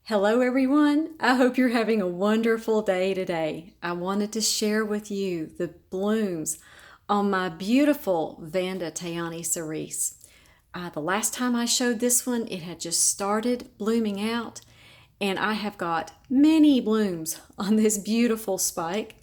Hello, everyone. I hope you're having a wonderful day today. I wanted to share with you the blooms on my beautiful Vanda Tayani cerise. The last time I showed this one, it had just started blooming out, and I have got many blooms on this beautiful spike.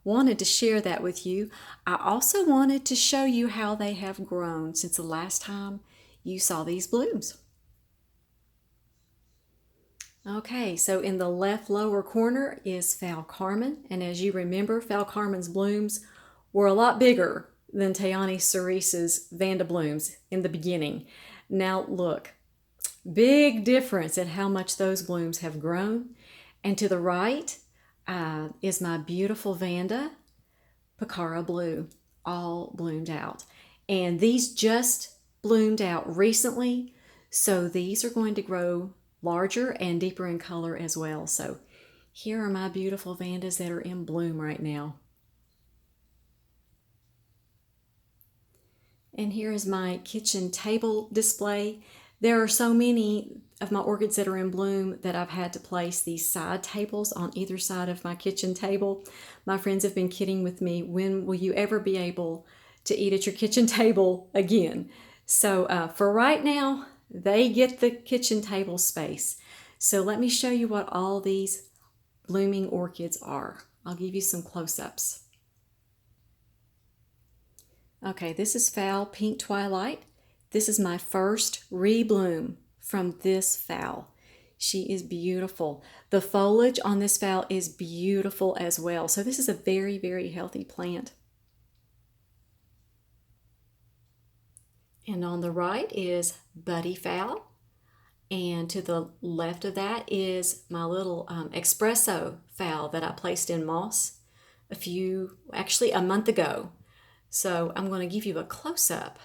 Wanted to share that with you. I also wanted to show you how they have grown since the last time you saw these blooms. Okay, so in the left lower corner is Val Carmen, and as you remember, Val Carmen's blooms were a lot bigger than Tayani Cerise's Vanda blooms in the beginning. Now look, big difference in how much those blooms have grown. And to the right is my beautiful Vanda Picara Blue, all bloomed out. And these just bloomed out recently, so these are going to grow larger and deeper in color as well. So here are my beautiful Vandas that are in bloom right now. And here is my kitchen table display. There are so many of my orchids that are in bloom that I've had to place these side tables on either side of my kitchen table. My friends have been kidding with me, when will you ever be able to eat at your kitchen table again? So for right now, they get the kitchen table space. So let me show you what all these blooming orchids are. I'll give you some close-ups. Okay, this is Foul Pink Twilight. This is my first rebloom from this foul. She is beautiful. The foliage on this foul is beautiful as well. So this is a very, very healthy plant. And on the right is Buddy Foul. And to the left of that is my little espresso foul that I placed in moss actually a month ago. So I'm going to give you a close-up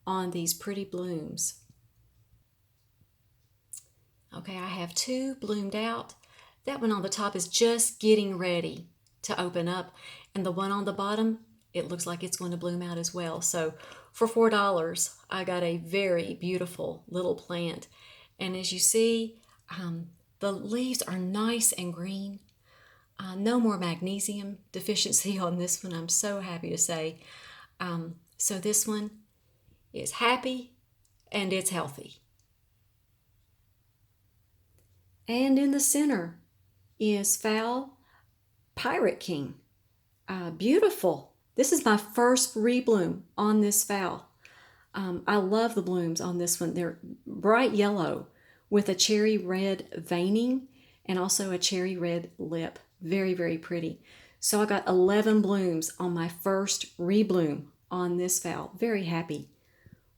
on these pretty blooms. Okay, I have two bloomed out. That one on the top is just getting ready to open up, and the one on the bottom, it looks like it's going to bloom out as well. So for $4, I got a very beautiful little plant. And as you see, the leaves are nice and green. No more magnesium deficiency on this one, I'm so happy to say. So this one is happy and it's healthy. And in the center is Foul Pirate King. Beautiful. This is my first rebloom on this foul. I love the blooms on this one. They're bright yellow with a cherry red veining and also a cherry red lip. Very, very pretty. So I got 11 blooms on my first rebloom on this foul. Very happy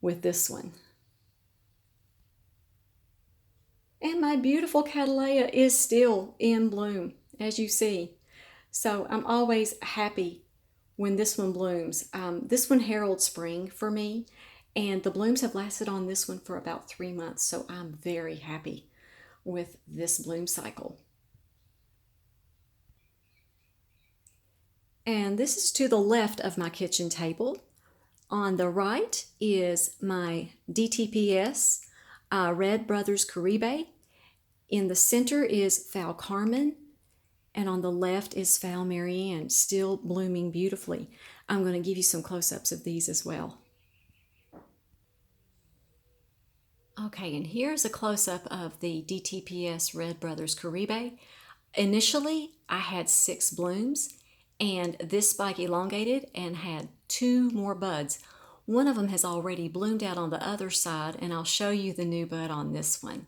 with this one. And my beautiful Cattleya is still in bloom, as you see. So I'm always happy when this one blooms. This one heralds spring for me, and the blooms have lasted on this one for about 3 months, so I'm very happy with this bloom cycle. And this is to the left of my kitchen table. On the right is my DTPS Red Brothers Caribe. In the center is Foul Carmen, and on the left is Foul Marianne, still blooming beautifully. I'm going to give you some close-ups of these as well. Okay, and here's a close-up of the DTPS Red Brothers Caribe. Initially, I had 6 blooms, and this spike elongated and had 2 more buds. One of them has already bloomed out on the other side, and I'll show you the new bud on this one.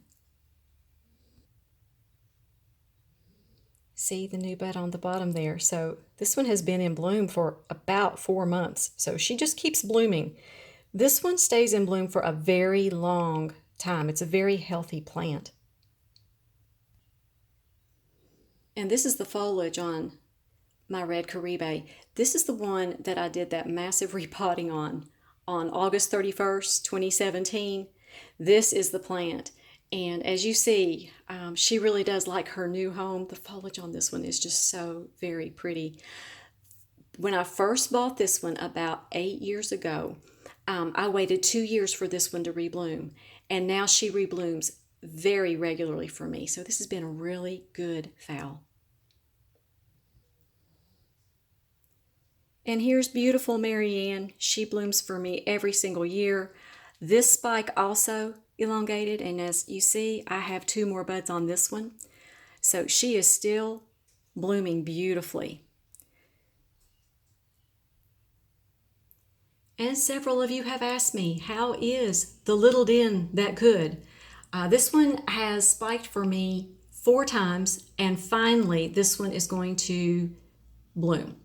See the new bud on the bottom there? So this one has been in bloom for about 4 months. So she just keeps blooming. This one stays in bloom for a very long time. It's a very healthy plant. And this is the foliage on my red Caribe. This is the one that I did that massive repotting on August 31st, 2017. This is the plant. And as you see, she really does like her new home. The foliage on this one is just so very pretty. When I first bought this one about 8 years ago, I waited 2 years for this one to rebloom. And now she reblooms very regularly for me. So this has been a really good phal. And here's beautiful Marianne. She blooms for me every single year. This spike also elongated, and as you see, I have 2 more buds on this one. So she is still blooming beautifully. And several of you have asked me, how is the little den that good? This one has spiked for me 4 times, and finally this one is going to bloom.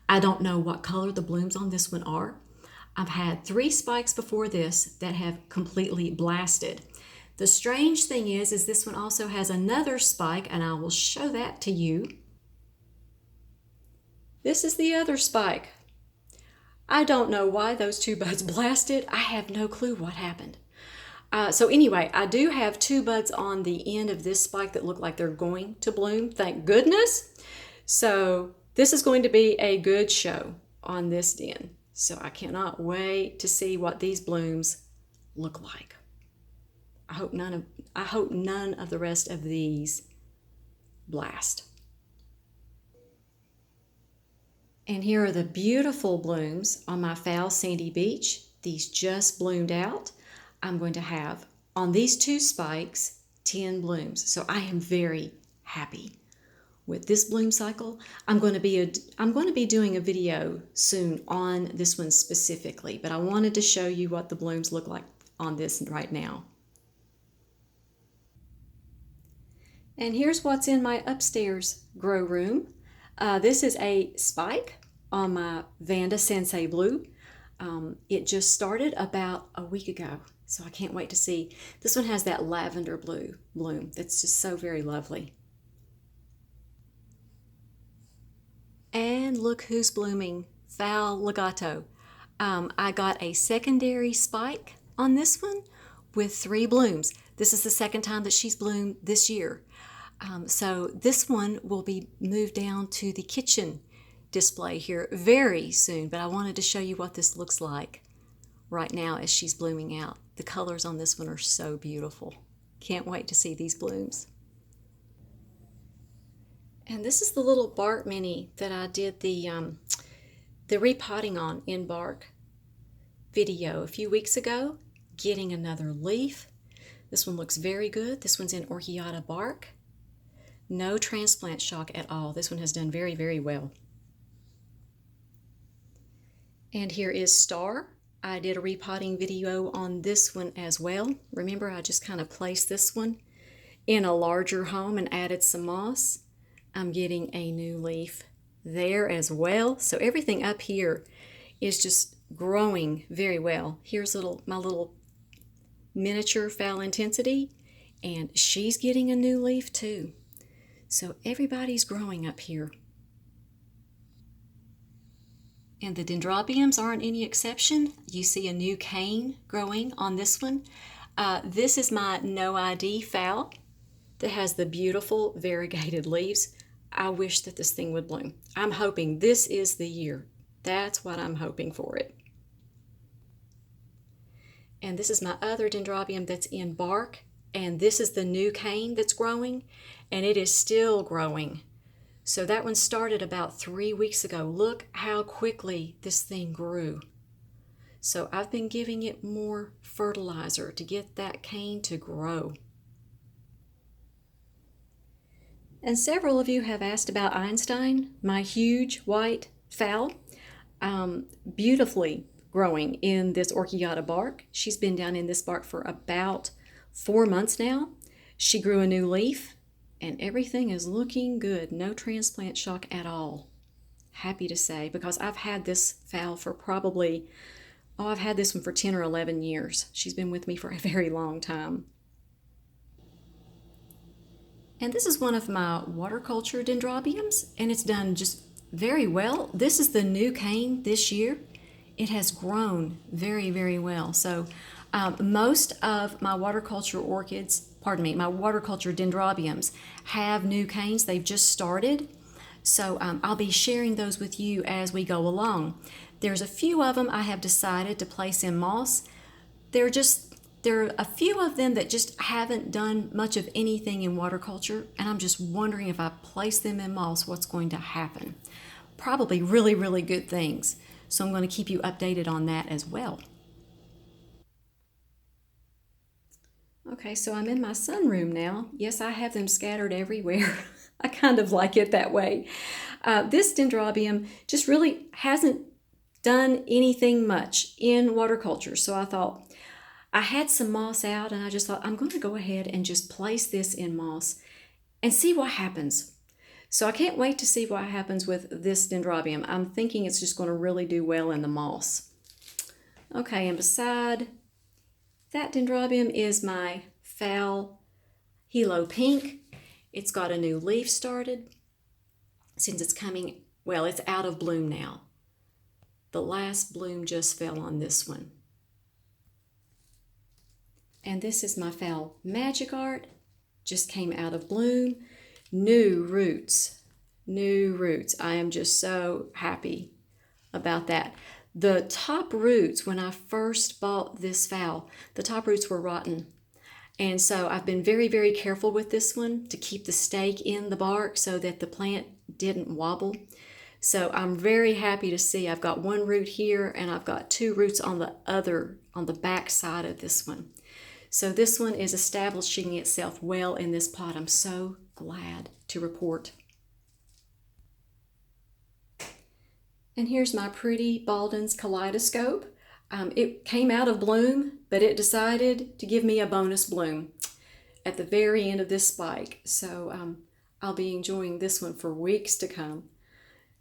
I don't know what color the blooms on this one are. I've had 3 spikes before this that have completely blasted. The strange thing is this one also has another spike, and I will show that to you. This is the other spike. I don't know why those 2 buds blasted. I have no clue what happened. So anyway, I do have 2 buds on the end of this spike that look like they're going to bloom, thank goodness. So this is going to be a good show on this den. So I cannot wait to see what these blooms look like. I hope none of the rest of these blast. And here are the beautiful blooms on my phal Sandy Beach. These just bloomed out. I'm going to have on these 2 spikes 10 blooms. So I am very happy with this bloom cycle. I'm going to be doing a video soon on this one specifically, but I wanted to show you what the blooms look like on this right now. And here's what's in my upstairs grow room. This is a spike on my Vanda Sensei Blue. It just started about a week ago, so I can't wait to see. This one has that lavender blue bloom that's just so very lovely. And look who's blooming, Phal Legato. I got a secondary spike on this one with 3 blooms. This is the second time that she's bloomed this year. So this one will be moved down to the kitchen display here very soon, but I wanted to show you what this looks like right now as she's blooming out. The colors on this one are so beautiful. Can't wait to see these blooms. And this is the little bark mini that I did the repotting on in bark video a few weeks ago, getting another leaf. This one looks very good. This one's in Orchid bark. No transplant shock at all. This one has done very, very well. And here is Star. I did a repotting video on this one as well. Remember, I just kind of placed this one in a larger home and added some moss. I'm getting a new leaf there as well. So everything up here is just growing very well. Here's my little miniature Phal Intensity, and she's getting a new leaf too. So everybody's growing up here. And the dendrobiums aren't any exception. You see a new cane growing on this one. This is my No ID Phal that has the beautiful variegated leaves. I wish that this thing would bloom. I'm hoping this is the year. That's what I'm hoping for it. And this is my other dendrobium that's in bark, and this is the new cane that's growing, and it is still growing. So that one started about 3 weeks ago. Look how quickly this thing grew. So I've been giving it more fertilizer to get that cane to grow. And several of you have asked about Einstein, my huge white phal, beautifully growing in this Orchid bark. She's been down in this bark for about 4 months now. She grew a new leaf, and everything is looking good. No transplant shock at all. Happy to say, because I've had this phal for probably, I've had this one for 10 or 11 years. She's been with me for a very long time. And this is one of my waterculture dendrobiums, and it's done just very well. This is the new cane this year. It has grown very, very well. So most of my waterculture orchids, my waterculture dendrobiums have new canes. They've just started. So I'll be sharing those with you as we go along. There's a few of them I have decided to place in moss. They're just there are a few of them that just haven't done much of anything in water culture, and I'm just wondering if I place them in moss, what's going to happen. Probably really, really good things. So I'm going to keep you updated on that as well. Okay, so I'm in my sunroom now. Yes, I have them scattered everywhere. I kind of like it that way. This dendrobium just really hasn't done anything much in water culture. So I thought, I had some moss out and I just thought I'm going to go ahead and just place this in moss and see what happens. So I can't wait to see what happens with this dendrobium. I'm thinking it's just going to really do well in the moss. Okay, and beside that dendrobium is my Phal Hilo Pink. It's got a new leaf started since it's coming, well, it's out of bloom now. The last bloom just fell on this one. And this is my Phal Magic Art. Just came out of bloom. New roots. New roots. I am just so happy about that. The top roots, when I first bought this Phal, the top roots were rotten. And so I've been very, very careful with this one to keep the stake in the bark so that the plant didn't wobble. So I'm very happy to see I've got one root here and I've got two roots on the back side of this one. So this one is establishing itself well in this pot. I'm so glad to report. And here's my pretty Baldwin's kaleidoscope. It came out of bloom, but it decided to give me a bonus bloom at the very end of this spike. So I'll be enjoying this one for weeks to come.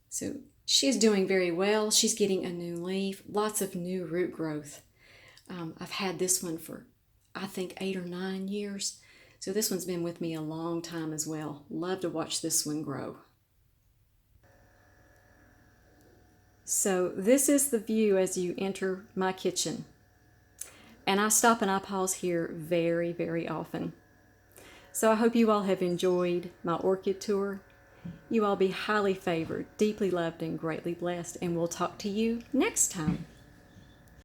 So she's doing very well. She's getting a new leaf, lots of new root growth. I've had this one for, I think, 8 or 9 years. So this one's been with me a long time as well. Love to watch this one grow. So this is the view as you enter my kitchen. And I stop and I pause here very, very often. So I hope you all have enjoyed my orchid tour. You all be highly favored, deeply loved, and greatly blessed. And we'll talk to you next time.